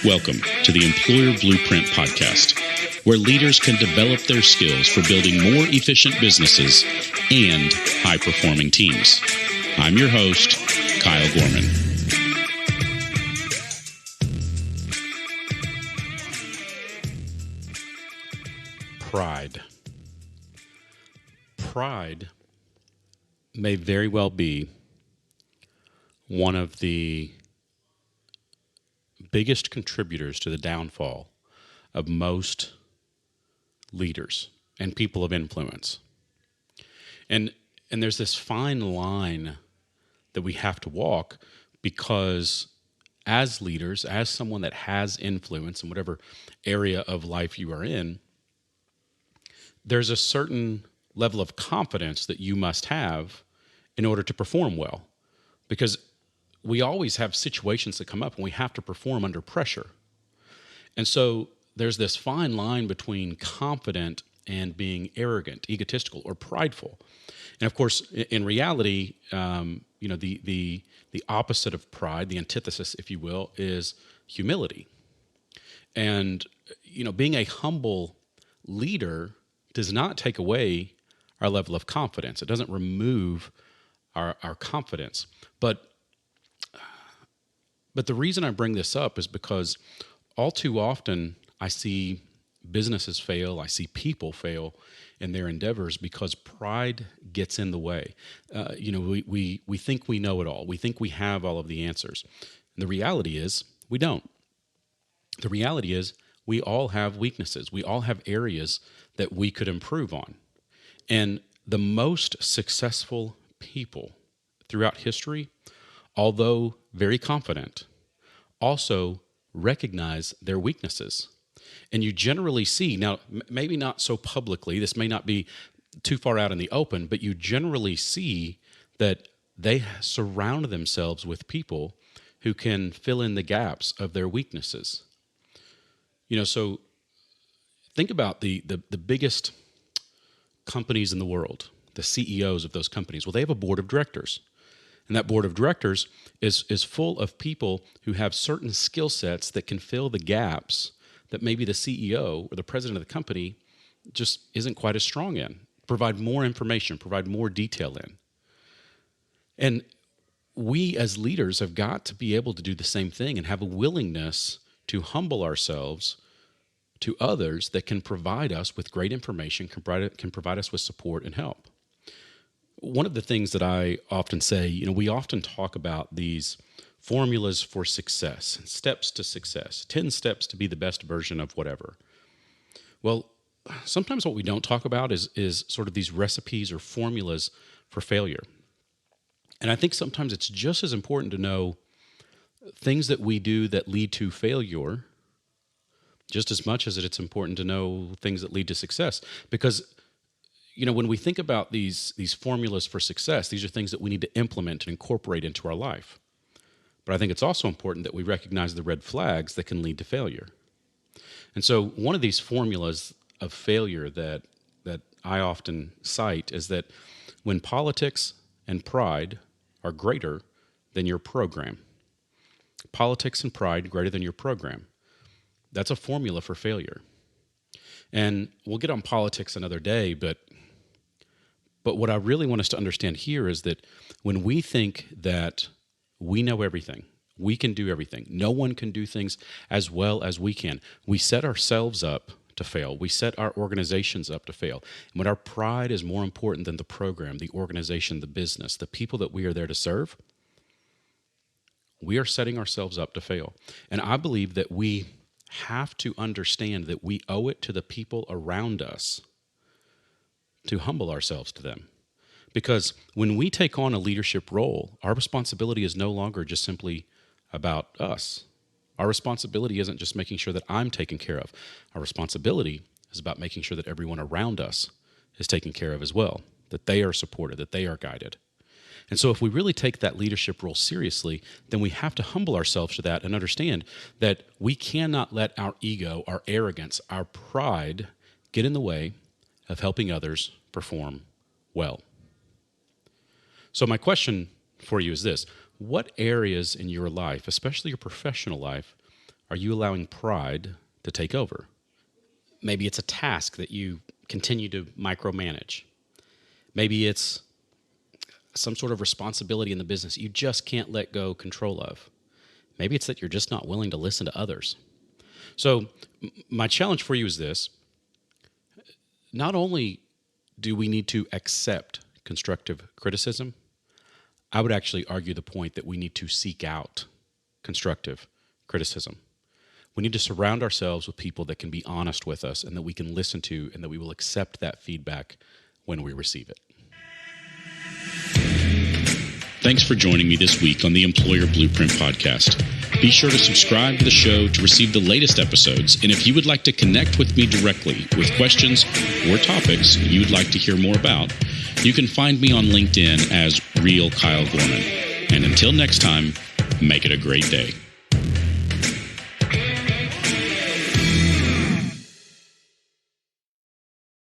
Welcome to the Employer Blueprint Podcast, where leaders can develop their skills for building more efficient businesses and high-performing teams. I'm your host, Kyle Gorman. Pride may very well be one of the biggest contributors to the downfall of most leaders and people of influence. And there's this fine line that we have to walk, because as leaders, as someone that has influence in whatever area of life you are in, there's a certain level of confidence that you must have in order to perform well, because we always have situations that come up and we have to perform under pressure. And so there's this fine line between confident and being arrogant, egotistical, or prideful. And of course, in reality, the opposite of pride, the antithesis, if you will, is humility. And being a humble leader does not take away our level of confidence. It doesn't remove our confidence. But the reason I bring this up is because all too often I see businesses fail, I see people fail in their endeavors because pride gets in the way. We think we know it all. We think we have all of the answers. And the reality is we don't. The reality is we all have weaknesses. We all have areas that we could improve on. And the most successful people throughout history, although very confident, also recognize their weaknesses. And you generally see, now maybe not so publicly, this may not be too far out in the open, but you generally see that they surround themselves with people who can fill in the gaps of their weaknesses. So think about the biggest companies in the world, the CEOs of those companies. Well, they have a board of directors. And that board of directors is full of people who have certain skill sets that can fill the gaps that maybe the CEO or the president of the company just isn't quite as strong in. Provide more information, provide more detail in. And we as leaders have got to be able to do the same thing and have a willingness to humble ourselves to others that can provide us with great information, can provide us with support and help. One of the things that I often say, we often talk about these formulas for success, steps to success, 10 steps to be the best version of whatever. Well, sometimes what we don't talk about is sort of these recipes or formulas for failure. And I think sometimes it's just as important to know things that we do that lead to failure, just as much as it's important to know things that lead to success. Because when we think about these formulas for success, these are things that we need to implement and incorporate into our life. But I think it's also important that we recognize the red flags that can lead to failure. And so one of these formulas of failure that I often cite is that when politics and pride are greater than your program, politics and pride greater than your program, that's a formula for failure. And we'll get on politics another day, but what I really want us to understand here is that when we think that we know everything, we can do everything, no one can do things as well as we can, we set ourselves up to fail. We set our organizations up to fail. And when our pride is more important than the program, the organization, the business, the people that we are there to serve, we are setting ourselves up to fail. And I believe that we have to understand that we owe it to the people around us to humble ourselves to them. Because when we take on a leadership role, our responsibility is no longer just simply about us. Our responsibility isn't just making sure that I'm taken care of. Our responsibility is about making sure that everyone around us is taken care of as well, that they are supported, that they are guided. And so if we really take that leadership role seriously, then we have to humble ourselves to that and understand that we cannot let our ego, our arrogance, our pride get in the way of helping others perform well. So my question for you is this: what areas in your life, especially your professional life, Are you allowing pride to take over? Maybe it's a task that you continue to micromanage. Maybe it's some sort of responsibility in the business you just can't let go control of. Maybe it's that you're just not willing to listen to others. So my challenge for you is this. Not only do we need to accept constructive criticism, I would actually argue the point that we need to seek out constructive criticism. We need to surround ourselves with people that can be honest with us and that we can listen to, and that we will accept that feedback when we receive it. Thanks for joining me this week on the Employer Blueprint Podcast. Be sure to subscribe to the show to receive the latest episodes. And if you would like to connect with me directly with questions or topics you would like to hear more about, you can find me on LinkedIn as Real Kyle Gorman. And until next time, make it a great day.